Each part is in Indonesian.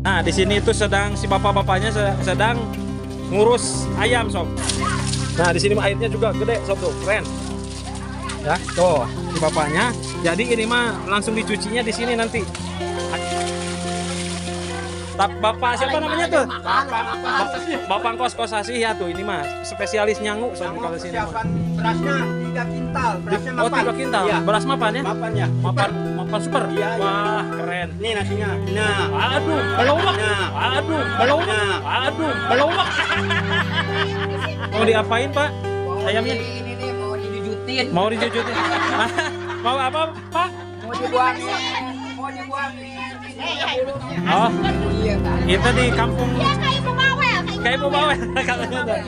Nah, di sini itu sedang si bapak-bapaknya sedang ngurus ayam, sob. Nah, di sini mah airnya juga gede, sob, tuh, keren. Ya, tuh, si bapaknya. Jadi ini mah langsung dicucinya di sini nanti. Bapak siapa namanya tuh? Bapak kos asih ya tuh, ini mah spesialis nyangu, sob, kalau sini mah. Berasnya 3 kintal, berasnya Oh, 3 kintal. Iya. Beras mapan ya? Mapan ya. Mapan super. Iya, iya. Wah, keren. Ini nasinya. Nah, Aduh, belawak. Nah. Aduh, belawak. Aduh, belawak. Mau diapain, Pak? Ayamnya? Ini nih mau dijujutin. Mau dijujutin? Mau apa, Pak? Mau dibuangin. Mau dibuangin. Oh, Iya kan. itu di kampung Kayak ibu bawel. kayak ibu bawel katanya tuh.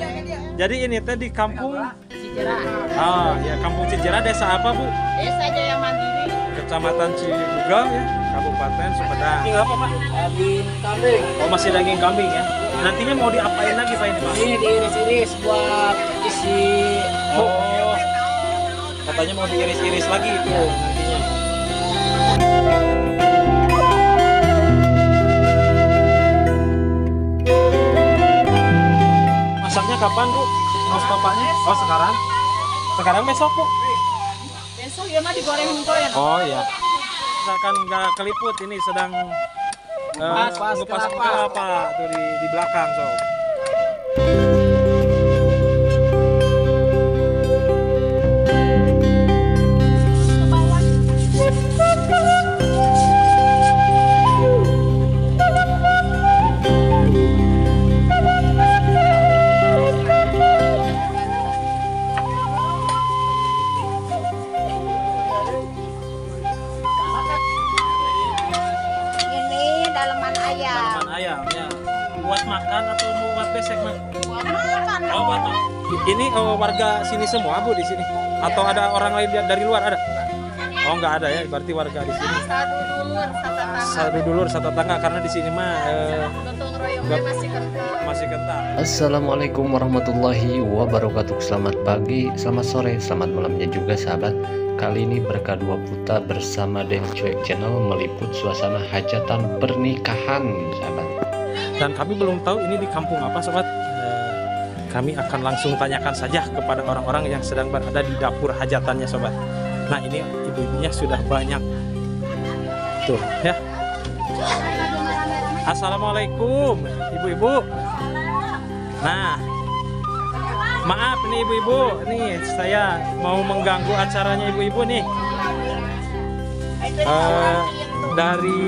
Jadi ini teh di kampung Cijerah. oh, ya kampung Cijerah, desa apa, Bu? Desa Jaya Mandiri. Kecamatan Cibugal ya, Kabupaten Sumedang. Ini apa, Pak? Daging kambing. Oh, masih daging kambing ya. Nantinya mau diapain lagi, Pak, ini, Pak? Ini diiris-iris buat isi. Oh, katanya mau diiris-iris lagi itu nantinya. Masaknya kapan, Bu? Mas bapaknya? Oh, sekarang? Sekarang besok, Bu? Besok ya mah digoreng ya. Oh, iya. Misalkan nggak keliput, ini sedang Pas ngupas kelapa. kelapa tuh di belakang, so. Ini daleman ayam. Dalaman ayam ya. Buat makan atau mau buat besek, Mak? Buat makan. Oh, buat makan. Ini warga sini semua, Bu, di sini? Atau ada orang lain dari luar ada? Oh, nggak ada ya, berarti warga di sini. Satu dulur, satu tangga. Satu dulur, satu tetangga, karena di sini mah Gotong royongnya masih kental. masih kental. Assalamualaikum warahmatullahi wabarakatuh. Selamat pagi, selamat sore, selamat malamnya juga sahabat. Kali ini Berkah Dua Putra bersama Den Cuek Channel meliput suasana hajatan pernikahan sahabat. Dan kami belum tahu ini di kampung apa, sobat. Kami akan langsung tanyakan saja kepada orang-orang yang sedang berada di dapur hajatannya, sobat. Nah, ini ibu-ibunya sudah banyak. Tuh, ya. Assalamualaikum, ibu-ibu. Nah, maaf nih ibu-ibu, nih saya mau mengganggu acaranya ibu-ibu nih. Dari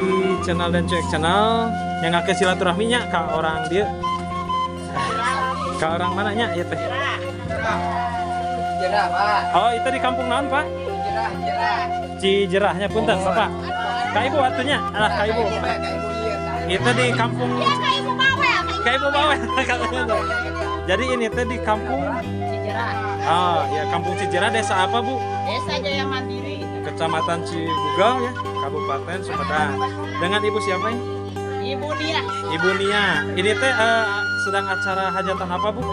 channel Dan Cuek Channel yang ngake silaturahminya ke orang dia. Ke orang mananya ya teh? Jerah, Pak. Oh, itu di kampung naon, Pak? Jerah. Cijerahnya punten, Bapak. Kak Ibu atunya, Kak Ibu. Itu di kampung Kayak ibu bawel. Kak Ibu bawel katanya tuh. Jadi ini teh di kampung Cijerah. oh, ya kampung Cijerah, desa apa, Bu? Desa Jaya Mandiri. Kecamatan Cibugal ya, Kabupaten Sumedang. Dengan Ibu siapa ini? Ibu dia Ibu Nia. Ini teh sedang acara hajatan apa, Bu?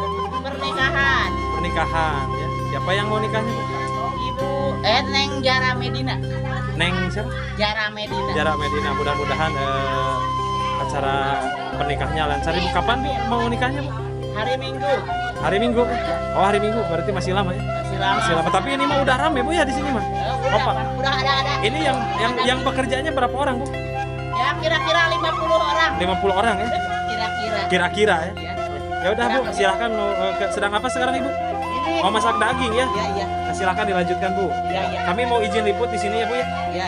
pernikahan. Pernikahan ya. Siapa yang mau nikahnya, Bu? Ibu Neng Jara Medina. Neng siapa? Jara Medina. Jarak Medina. Mudah-mudahan acara pernikahannya lancar. Ibu kapan, Bu, mau nikahnya, Bu? Hari Minggu. Hari Minggu. Oh, hari Minggu berarti masih lama ya? Masih lama. Masih lama. Tapi ini mah udah rame, Bu, ya di sini mah. Udah, Pak. udah ada. Ini yang bekerjanya berapa orang, Bu? Ya kira-kira 50 orang. 50 orang ya? Kira-kira. Kira-kira ya. Ya. Ya udah, Bu, silakan sedang apa sekarang, Ibu? Ini. Mau masak daging ya? Ya, ya. Nah, silakan dilanjutkan, Bu. Ya, ya. Kami mau izin liput di sini ya, Bu ya. Ya.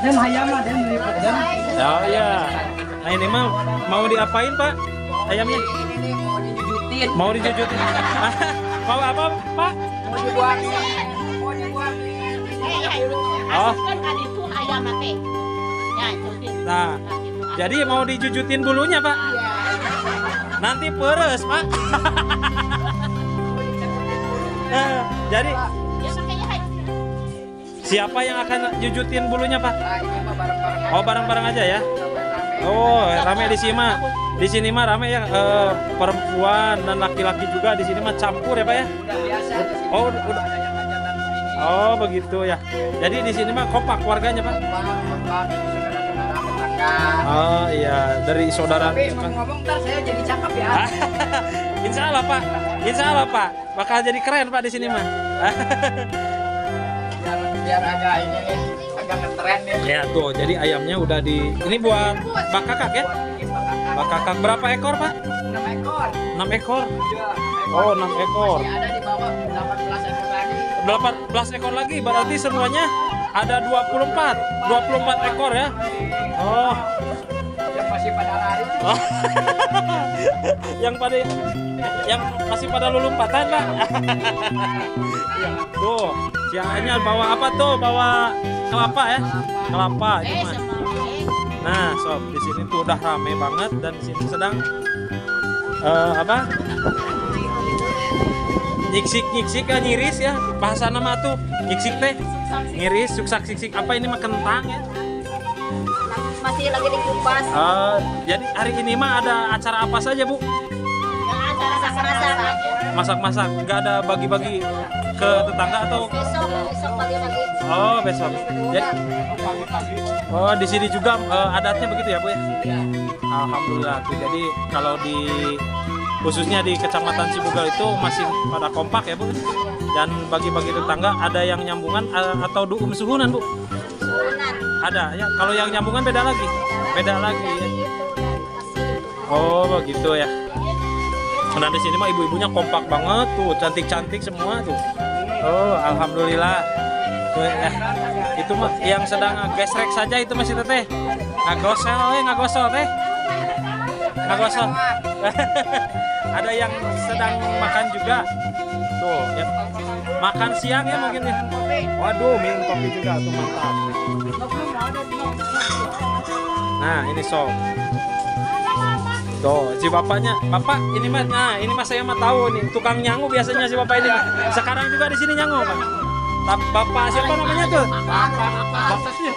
Dan hayama dan lipat dan. Oh iya. Nah, ini mah mau diapain, Pak? Ayamnya Ini nih mau dijujutin. mau dijujutin. Mau apa, Pak? Mau dibuangin. Mau dibuangin. Oh. Kan kan itu ayam teh. Ya, itu. Nah, jadi mau dijujutin bulunya, Pak. Nanti peres, Pak. Jadi Ya makanya hai. siapa yang akan jujutin bulunya, Pak? Nah, ini mah bareng-bareng. Oh, bareng-bareng aja ya. Rame-rame. Oh, rame di sini mah. Di sini mah rame ya, perempuan dan laki-laki juga di sini mah campur ya, Pak ya. Udah biasa. Oh, udah. Ada yang hajatan begini. Oh, begitu ya. Jadi di sini mah kompak warganya, Pak. Kompak, kompak, saudara-saudara tetangga. dari saudara. Tapi ngomong-ngomong ntar saya jadi cakep ya. Insya Allah Pak, Insya Allah Pak, bakal jadi keren Pak di sini mah. biar agak ini nih, agak ngetren nih. Ya tuh, jadi ayamnya udah di. Ini buat Bak Kakak ya? Bak Kakak berapa ekor Pak? 6 ekor. 6 ekor. Iya, Oh 6 ekor. Masih ada di bawah 18 ekor lagi. 18 ekor lagi, berarti semuanya ada 24 ekor ya. Oh. Yang masih pada lari. Oh. yang masih pada lulumpatan Pak. Tuh, siangnya bawa apa tuh? Bawa kelapa ya? Kelapa itu mah. Nah, sob, di sini tuh udah rame banget dan di sini sedang apa? Nyiksik kan nyiris ya. Bahasa nama tuh nyiksik teh. Ngiris, suksak siksik apa ini mah kentang ya? Masih lagi dikupas. Jadi hari ini mah ada acara apa saja Bu? Masak-masak aja. Masak-masak, nggak ada bagi-bagi ke tetangga atau? Besok pagi-pagi. Oh besok. Jadi, oh di sini juga adatnya begitu ya Bu ya? Alhamdulillah tuh. Jadi kalau di khususnya di Kecamatan Cibugal itu masih pada kompak ya Bu. Dan bagi-bagi tetangga ada yang nyambungan atau suhunan Bu? Sunan. Ada ya. Kalau yang nyambungan beda lagi. Beda lagi ya. Oh begitu ya. Nah di sini mah ibu-ibunya kompak banget tuh, cantik-cantik semua tuh. Oh alhamdulillah. Tuh, itu mah yang sedang gesrek saja itu masih teteh. Ngagosol teh. Ngagosol. Ada yang sedang makan juga. Tuh, ya. Makan siang ya mungkin ya. Waduh, minum kopi juga tuh mantap. Nah, ini sob. Tuh, si bapaknya, bapak ini mah, nah ini mas saya mah tahu nih, tukang nyangu biasanya si bapak ini. Sekarang juga di sini nyangu Pak. Bapak siapa namanya tuh?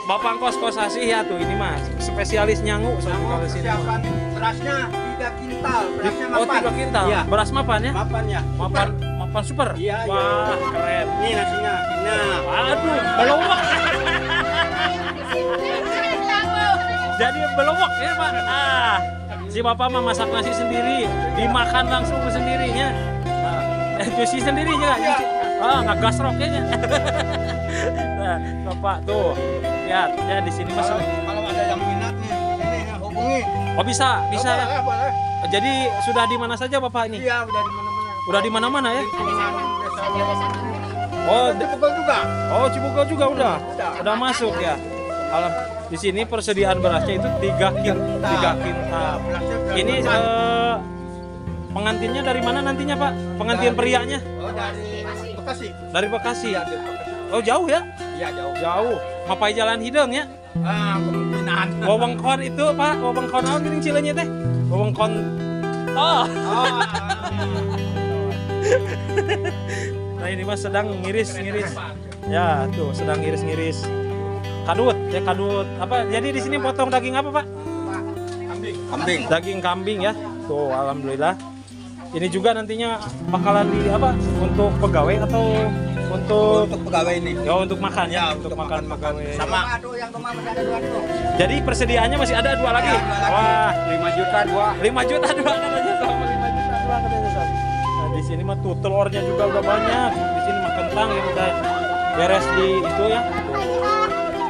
Bapak kos asih ya tuh, ini mas spesialis nyangu kalau di sini. Persiapan berasnya 3 kintal, berasnya Oh mapan. 3 kintal, Iya. beras mapan ya? Mapan ya. Mapan super. Iya, iya. Wah keren. Ini nasinya. Nah, Aduh, belowok. Jadi belowok ya Pak. Si bapak mah masak nasi sendiri, dimakan langsung sendirinya. Cuci sendiri juga. Nggak gasrok kayaknya. Nah, bapak tuh, lihat ya di sini mas. kalau ada yang minat nih, ini hubungi. Oh bisa. Boleh, boleh. Jadi sudah di mana saja bapak ini? Iya, udah di mana-mana. Udah di mana-mana ya? Oh, Cibugal juga. Oh Cibugal juga udah masuk ya. Di sini persediaan berasnya itu 3 kintal. Ini pengantinnya dari mana nantinya Pak? Pengantin prianya? Oh, dari Bekasi. Dari Bekasi. Iya, dari Bekasi. Oh jauh ya? Iya, jauh. Jauh. Mapai Jalan Hideng ya? Kemungkinan. Wewengkon itu Pak, wewengkon apa gini cilenya teh? Wewengkon. Oh. Nah ini Mas sedang ngiris. Ya tuh sedang ngiris. Kadut apa? Jadi di sini potong daging apa Pak? Kambing. Daging kambing ya. Tuh alhamdulillah. Ini juga nantinya bakalan di apa? Untuk pegawai atau untuk pegawai ini. ya untuk makan ya, untuk makan pegawai. Sama. Aduh, yang rumah masih ada 2 tuh. Jadi persediaannya masih ada 2 lagi. Wah, 5 juta 2. 5 juta 2 katanya sama 5 juta 2 katanya Sob. Nah, di sini mah tuh telurnya juga udah banyak. Di sini mah kentang yang udah beres di itu ya. Tuh.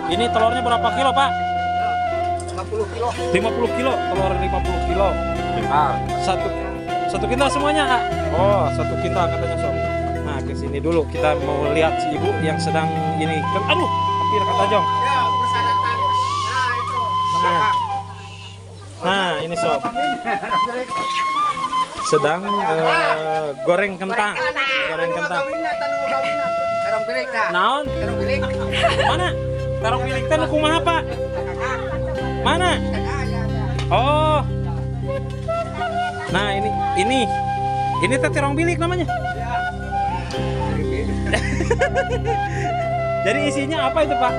Ini telurnya berapa kilo, Pak? 50 kilo. 50 kilo, telur 50 kilo. Satu kintal semuanya, ah. Oh, 1 kintal katanya Sob. Nah, ke sini dulu kita mau lihat si ibu yang sedang ini. Aduh, hampir kata Jong. Ya, persyaratan. Nah, itu. Nah, ini Sob. Sedang goreng kentang. Goreng kentang. Terong pilik dah. Naon? Terong pilik. Mana? Terong pilik teh nu kumaha, Pak? Mana? Oh. Nah, ini teh terong bilik namanya. Jadi isinya apa itu, Pak?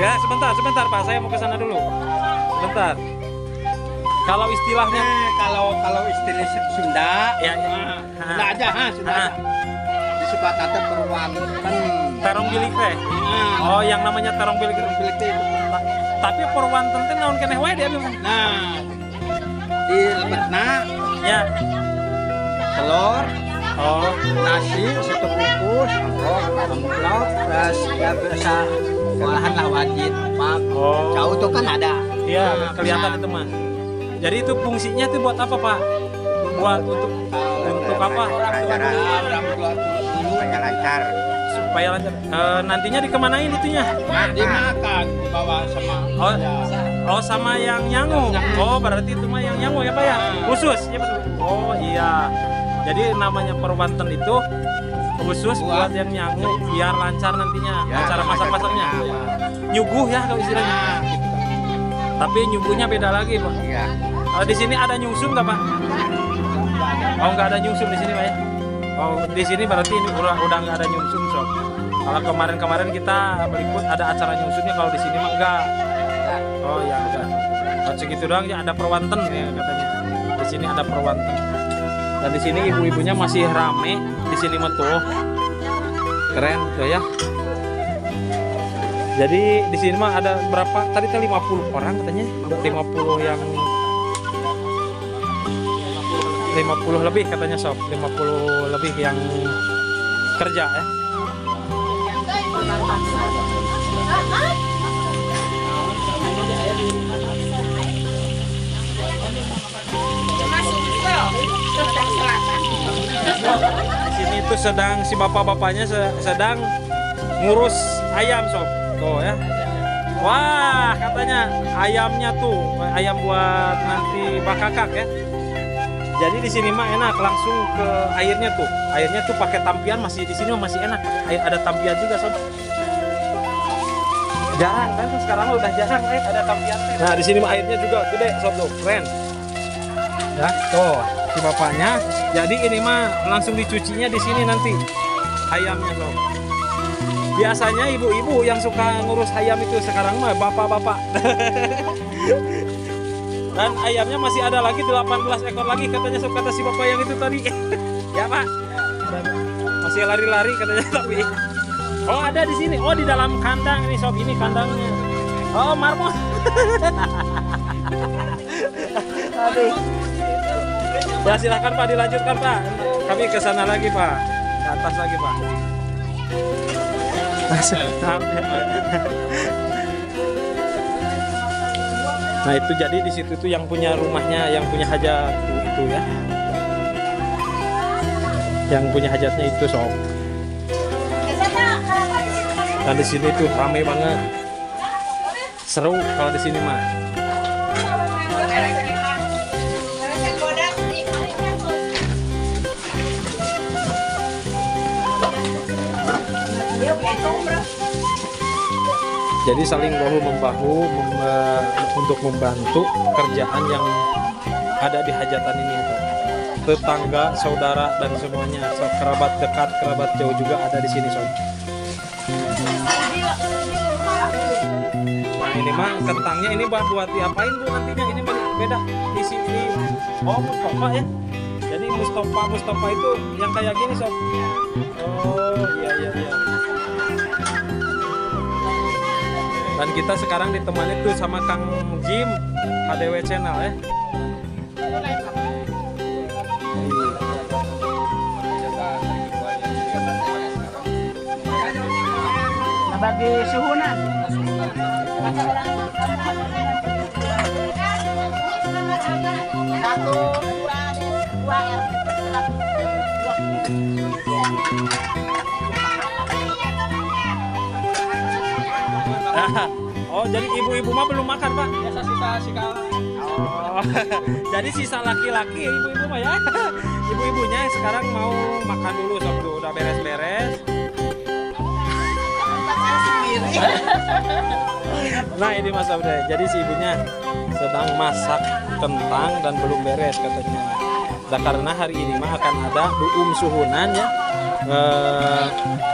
Ya, sebentar, Pak. Saya mau ke sana dulu. Sebentar. Kalau istilahnya Kalau istilah Sunda, ya, Sunda aja, Sunda. Di sebatang perwanten. terong bilik teh. Oh, yang namanya terong bilik. Tapi perwanten teh naon keneh wae dia mah. Nah, di lebetna Ya. telur, Oh, nasi, satu bungkus, lauk, terus ya biasa olahan lah wajib. Pak, oh. jauh tuh kan ada. Iya, kelihatan itu mah. Jadi itu fungsinya tuh buat apa, Pak? Buat untuk apa? Supaya lancar. Supaya lancar. Nantinya dikemanain itunya? Nah, dimakan, dibawa sama. Oh, sama yang nyangu. Oh, berarti itu mah yang nyangu ya, Pak ya? Khusus, ya betul. Oh, iya. Jadi namanya perwanten itu khusus buat yang nyangu biar lancar nantinya cara masak-masaknya. Nyuguh ya kalau istilahnya. Tapi nyuguhnya beda lagi, Pak. Iya. Kalau di sini ada nyungsum nggak, Pak? Oh, nggak ada nyungsum di sini, Pak ya? Oh, di sini berarti ini udah nggak ada nyungsum, sob. Kalau kemarin kita meliput ada acara nyungsumnya, kalau di sini mah enggak. Oh ya udah. Oh, segitu doang ya, ada perwanten ya katanya. Di sini ada perwanten. Dan di sini ibu-ibunya masih rame di sini mah tuh. Keren tuh ya. Jadi di sini mah ada berapa? Tadi 50 orang katanya. 50 yang 50 lebih katanya, sob. 50 lebih yang kerja ya. Di sini itu sedang si bapak-bapaknya sedang ngurus ayam, sob. Tuh ya. Wah, katanya ayamnya tuh ayam buat nanti bakakak ya. Jadi di sini mah enak, langsung ke airnya tuh. Airnya tuh pakai tampian, masih di sini masih enak. Ada tampian juga, sob. Jarang kan sekarang udah jarang ada tampian. Nah, di sini mah airnya juga gede, sob tuh. Keren. Ya, tuh si bapaknya. Jadi ini mah langsung dicucinya di sini nanti ayamnya, sob. Biasanya ibu-ibu yang suka ngurus ayam itu, sekarang mah bapak-bapak. Dan ayamnya masih ada lagi 18 ekor lagi katanya, sob, kata si bapak yang itu tadi. Ya, Pak. Dan masih lari-lari katanya tapi. Oh, ada di sini. Oh, di dalam kandang ini, sob. Ini kandangnya. Oh, marmut. Aduh. Ya, silakan Pak, dilanjutkan Pak. Kami ke sana lagi, Pak. Ke atas lagi, Pak. Nah, itu jadi di situ tuh yang punya rumahnya, yang punya hajat itu ya. Yang punya hajatnya itu, sob. Dan di sini tuh ramai banget. Seru kalau di sini mah. Jadi saling bahu-membahu untuk membantu kerjaan yang ada di hajatan ini. Tetangga, saudara dan semuanya, kerabat dekat, kerabat jauh juga ada di sini, sob. Nah, ini mah kentangnya ini buat diapain, Bu, nantinya? Ini beda di sini. Oh, Mustafa ya. Jadi Mustafa itu yang kayak gini, sob. Oh, iya. Dan kita sekarang ditemani tuh sama Kang Jim HDW Channel ya. Nah, bagi suhunan. Satu, dua ya. Oh, jadi ibu-ibu mah belum makan, Pak? Biasa sisa. Oh, jadi sisa laki-laki ibu-ibu mah ya. Ibu-ibunya sekarang mau makan dulu, sob, tuh udah beres-beres. Nah, ini Mas Abde. Jadi si ibunya sedang masak kentang dan belum beres katanya. Nah, karena hari ini mah akan ada duum suhunan ya.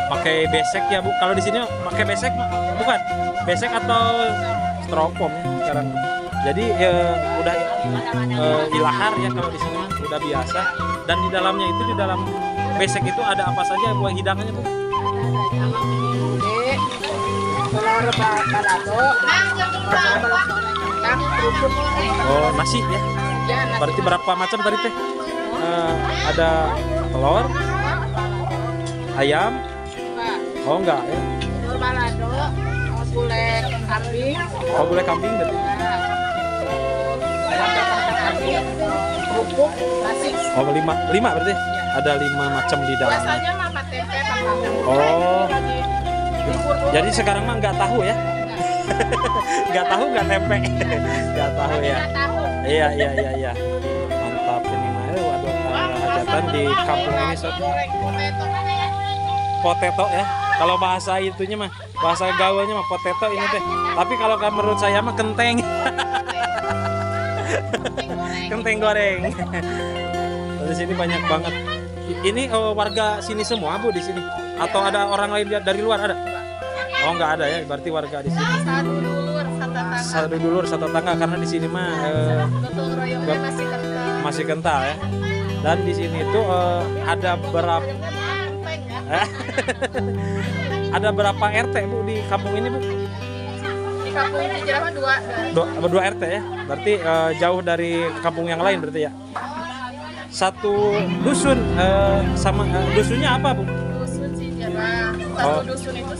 Pakai besek ya, Bu. Kalau di sini pakai besek bukan? Besek atau styrofoam ya sekarang. Jadi udah ilahar ya kalau di sini udah biasa. Dan di dalamnya itu di dalam besek itu ada apa saja buat hidangannya, Bu? Telur balado. Oh, nasi ya. Berarti berapa macam tadi teh? Ada telur, ayam. Oh enggak ya? Telur balado, gulai kambing. Oh gulai kambing berarti. Kerupuk, nasi. Oh lima berarti? Ada 5 macam di dalamnya. Biasanya mama tempe tambah. Oh. Jadi sekarang mah nggak tahu ya? Nggak tahu nggak tempe. Nggak tahu ya. Iya. Mantap ini mah. Waduh, hajatan di kampung ini sob. Potato ya. Kalau bahasa itunya mah, bahasa gaulnya mah potato ini teh. Tapi kalau menurut saya mah kenteng. Kenteng goreng. Di sini banyak banget. Ini warga sini semua, Bu, di sini. Atau ada orang lain dari luar ada? Oh, nggak ada ya. Berarti warga di sini. Satu dulur, satu tangga karena di sini mah masih kental ya. Dan di sini tuh ada berapa ada berapa RT, Bu, di kampung ini, Bu? Di kampung ini Cijerah Dua RT ya. Berarti jauh dari kampung yang lain berarti ya. Satu dusun sama dusunnya apa, Bu? Dusun Cijerah. Satu dusun itu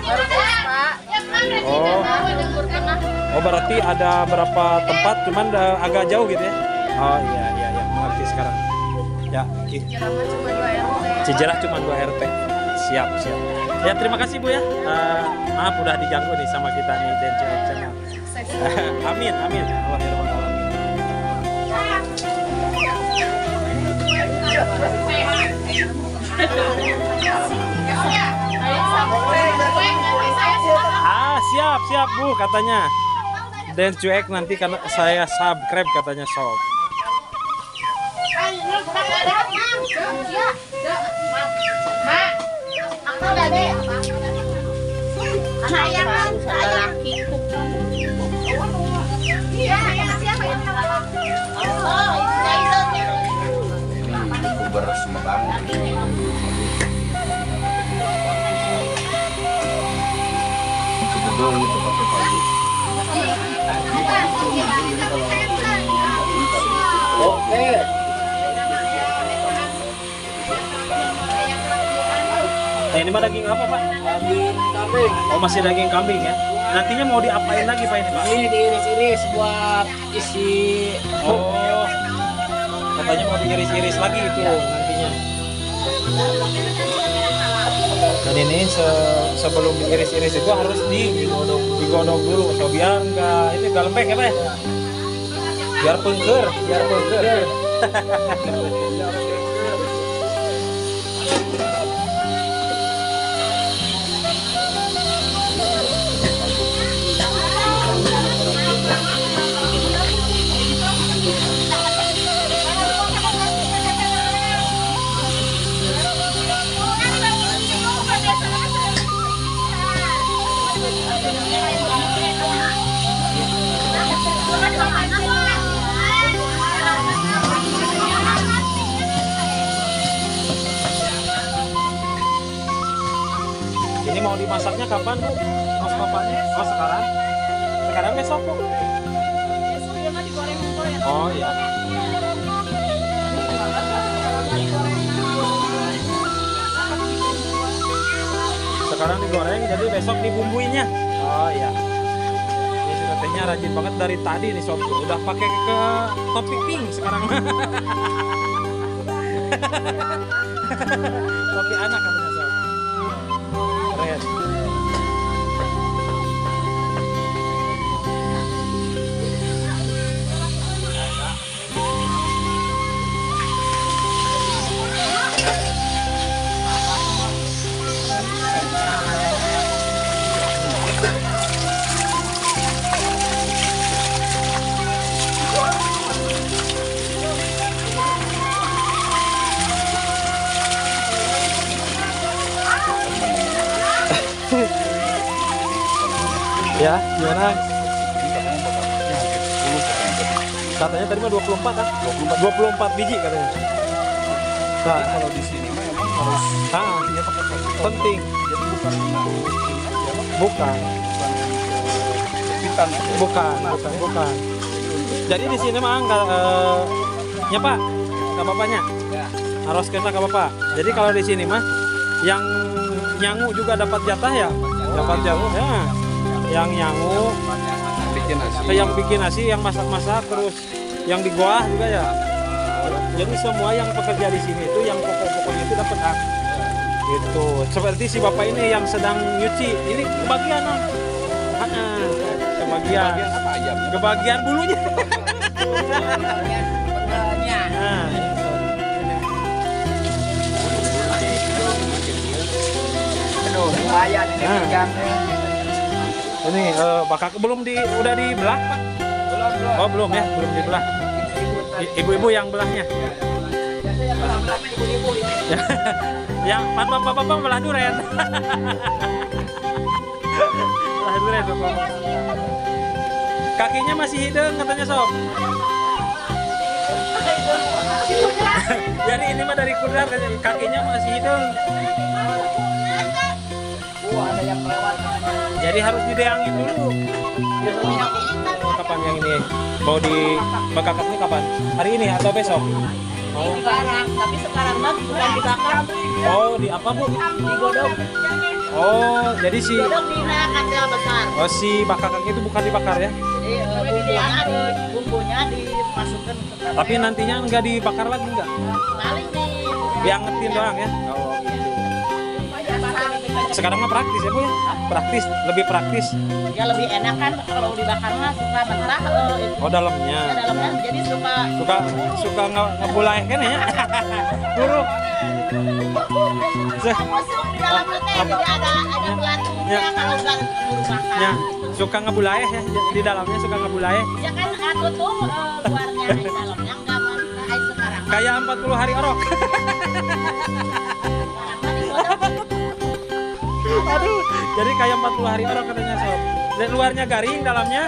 baru Puspa. Oh. Oh, berarti ada berapa tempat cuman agak jauh gitu ya. Oh iya mengerti sekarang. Ya, Cijerah cuma 2 RT. Siap. Ya, terima kasih, Bu ya. Maaf udah diganggu nih sama kita nih DenCoek Channel. Amin. Allahirrahmanirrahim. Siap Bu katanya. DenCoek nanti karena saya subscribe katanya sob. Oke. Ini mah daging apa, Pak? Daging kambing. Oh, masih daging kambing ya. Nantinya mau diapain lagi, Pak, ini, Pak? Ini diiris-iris buat isi. Oh. Katanya mau diiris-iris lagi itu nantinya. Dan ini sebelum diiris-iris itu harus digodok dulu, so biar ini nggak lembek ya, Pak? Biar pengker. Ini mau dimasaknya kapan, Bu? Mas bapaknya? Oh, sekarang? Sekarang besok, Bu? Oh, iya. Sekarang digoreng, jadi besok dibumbuinya. Oh, iya. Ini si tetehnya rajin banget dari tadi nih, Sob. Udah pakai ke topi pink sekarang. Topi anak katanya, Sob. Keren. Ya, gimana? Katanya tadi mah 24 kan? 24 biji katanya. Nah, Kalau di sini mah harus Iya, pakai foto. Penting. jadi bukan untuk Bukan. hitam Bukan. Jadi di sini mah enggak nyapa, enggak bapaknya. ya. Harus kena ke bapak. Jadi kalau di sini mah yang nyangu juga dapat jatah ya. Dapat jatah. Ya. Yang nyangu, Bikin nasi. yang bikin nasi, yang masak-masak, terus yang di goah juga ya. Jadi semua yang pekerja di sini itu yang pokok-pokoknya itu dapat hak. Gitu. Seperti si bapak ini yang sedang nyuci, ini kebagian ah. Kebagian. Bagian apa ayamnya? Kebagian bulunya. Nah, Aduh, lumayan ini Nah. ikan. ini bakal belum udah dibelah Pak? Belum. Oh belum ya, belum dibelah. Ibu-ibu yang belahnya. Yang bapak-bapak belah duren. Belah duren bapak. Kakinya masih hidung katanya sob. Jadi ini mah dari kudar katanya, kakinya masih hidung. Ada yang lewat. Jadi harus dideangin dulu. Kapan yang ini? Mau dibakar ini kapan? Hari ini atau besok? Oh, Sekarang, tapi sekarang mah bukan dibakar, oh di apa bu? digodok. Oh, jadi si Godok di kandel besar. bakar kaki itu bukan dibakar ya? Jadi bumbunya dimasukkan ke kandel. Tapi nantinya nggak dibakar lagi nggak? Paling Diangetin doang ya? Oh, gitu. Sekarang mah praktis ya bu ya? Praktis, lebih praktis. ya lebih enak kan kalau dibakar mah suka mentah Oh dalamnya. dalamnya jadi Suka ngebulai kan ya? Buruk. masuk di dalam teh jadi ada belatunya Ya. kalau nggak dibakar. Ya, suka ngebulai ya di dalamnya suka ngebulai. Ya kan tutup luarnya di dalamnya nggak mentah sekarang. Kayak 40 hari orok. Aduh, jadi kayak 40 hari orok katanya sob. Dan luarnya garing, dalamnya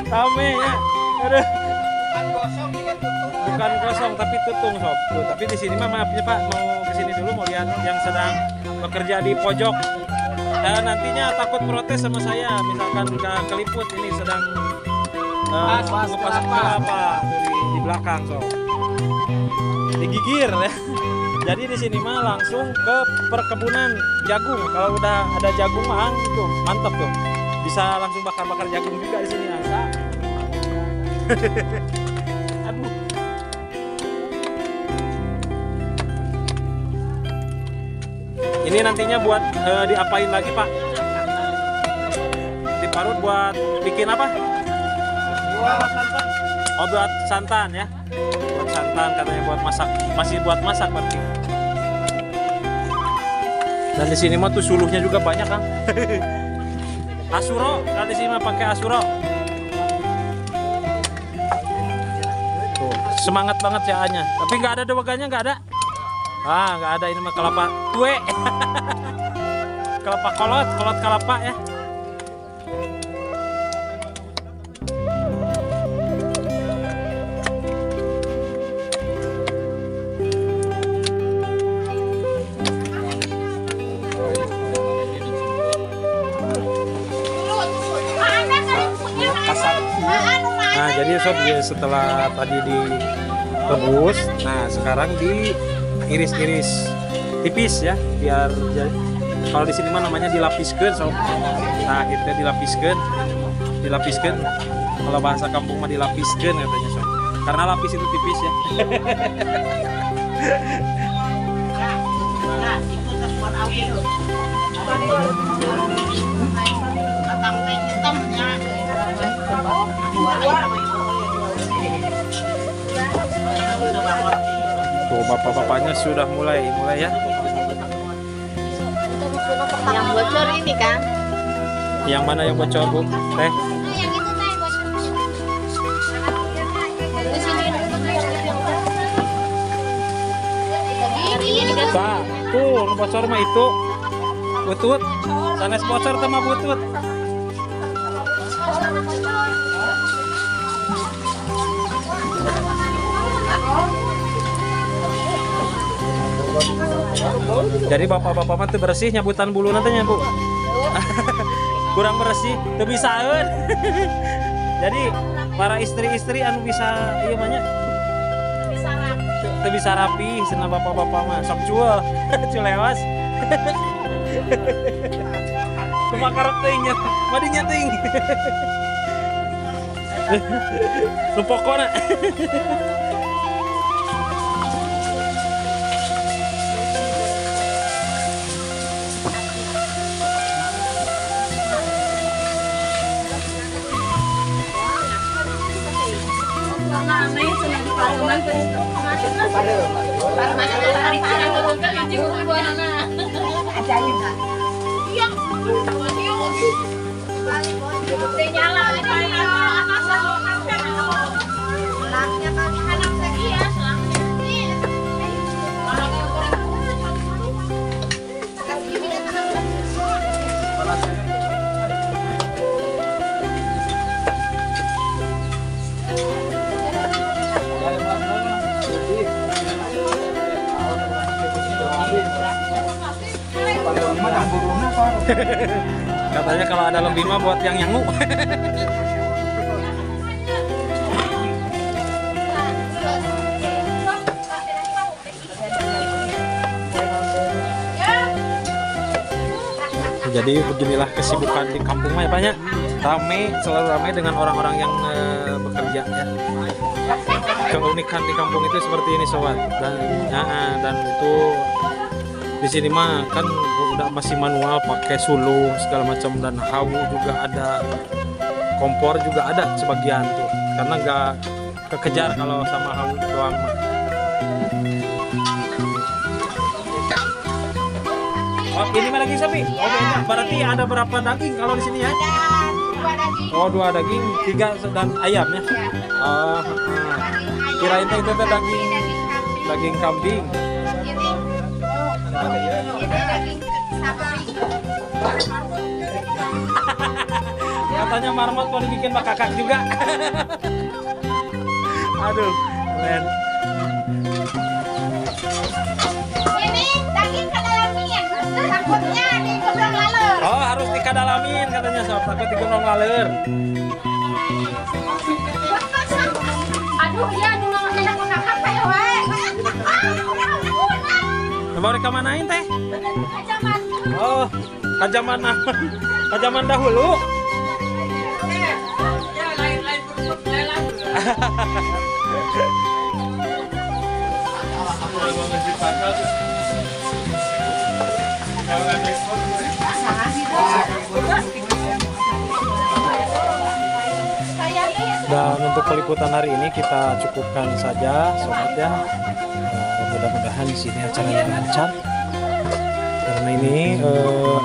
rame ya. Aduh. Bukan kosong tapi tutung sob. Tuh, tapi di sini mah maafnya Pak mau kesini dulu mau lihat yang sedang bekerja di pojok. Nantinya takut protes sama saya misalkan nggak keliput ini sedang ngepas kelapa di belakang sob. Digigir ya. Jadi di sini mah langsung ke perkebunan jagung. Kalau udah ada jagung mah itu mantap tuh. Bisa langsung bakar-bakar jagung juga di sini. Aduh. Ini nantinya buat diapain lagi Pak? Diparut buat bikin apa? Oh buat santan ya? Buat santan katanya buat masak, masih buat masak berarti. Dan di sini mah tuh suluhnya juga banyak Kang. Asuro, kalau di sini mah pakai asuro. Tuh, semangat banget ya A-nya. Tapi nggak ada dewaganya, nggak ada. Ah, nggak ada, ini mah kelapa tue. Kelapa kolot kelapa ya. Nah, jadi sob setelah tadi direbus, nah sekarang diiris-iris tipis ya, biar kalau di sini mah namanya dilapiskan sob. Nah, kita dilapiskan. Kalau bahasa kampung mah dilapiskan katanya sob. Karena lapis itu tipis ya. Tuh bapak-bapaknya sudah mulai ya. Yang bocor ini kan? Yang mana yang bocor bu? Teh? Yang itu teh bocor. Di sini. Ini kan. Pak, tuh bocor mah itu. Butut. Sanes bocor sama butut. Jadi bapak-bapak mah teu bersih nyabutan bulu nantinya Bu. Kurang bersih, teu bisaeun. Jadi para istri-istri anu bisa ieu mah nya teu bisa rapi cenah bapak-bapak mah sok cuel, culewas. Kumakarep teuing nya, madinya teuing. Nu pokona. Katanya kalau ada lebih mah buat yang nyangu. Jadi beginilah kesibukan di kampung mah ya Pak ya. Rame, selalu ramai dengan orang-orang yang bekerja ya. Keunikan di kampung itu seperti ini sobat. Dan itu di sini mah kan udah masih manual pakai suluh segala macam dan hawu juga ada, kompor juga ada sebagian tuh karena nggak kekejar kalau sama hawu doang mah. Oh ini mah daging sapi. Oh banyak. Berarti ada berapa daging kalau di sini ya? Oh 2 daging, 3 dan ayamnya. Oh, kirain itu daging kambing. Katanya marmot mau dibikin Pak Kakak juga. Aduh, keren. Ini daging kadalamin, takutnya digondong laler. Oh, harus dikadalamin katanya sob, takut digondong laler. Aduh, ya dulu enak Pak Kakak saya wae. Mau kemanain teh? Kacaman. Oh, kajaman dahulu. Dan untuk peliputan hari ini kita cukupkan saja sobat ya. Mudah-mudahan di sini acaranya lancar. Karena ini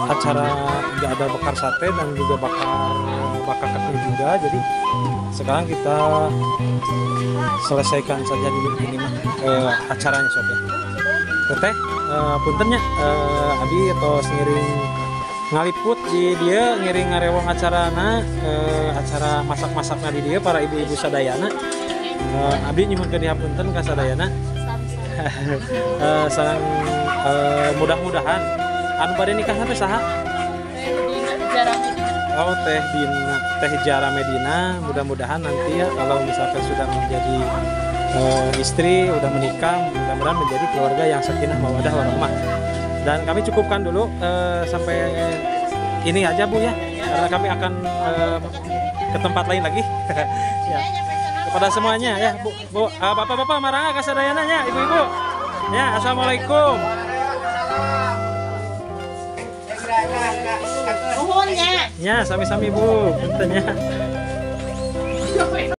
acara nggak ada bakar sate dan juga bakar kaki juga, jadi sekarang kita selesaikan saja dulu ini acaranya sobat. Teteh puntennya abi atau ngiring ngaliput di dia ngiring ngarewong acarana acara masak-masaknya di dia para ibu-ibu sadayana. Abdi nyuhun ke dia punten ka sadayana. Sareng mudah-mudahan anu bade nikah sampai saha? Oh Teh Jara Medina, mudah-mudahan nanti ya kalau misalkan sudah menjadi istri, udah menikah, mudah-mudahan menjadi keluarga yang sakinah mawaddah warahmah. Dan kami cukupkan dulu sampai ini aja Bu ya, karena kami akan ke tempat lain lagi. Ya. Kepada semuanya ya Bu, bapak-bapak marah ka sadayana ya, ibu-ibu. Ya, assalamualaikum. Nuhun ya. Ya, sami-sami Bu, punten ya.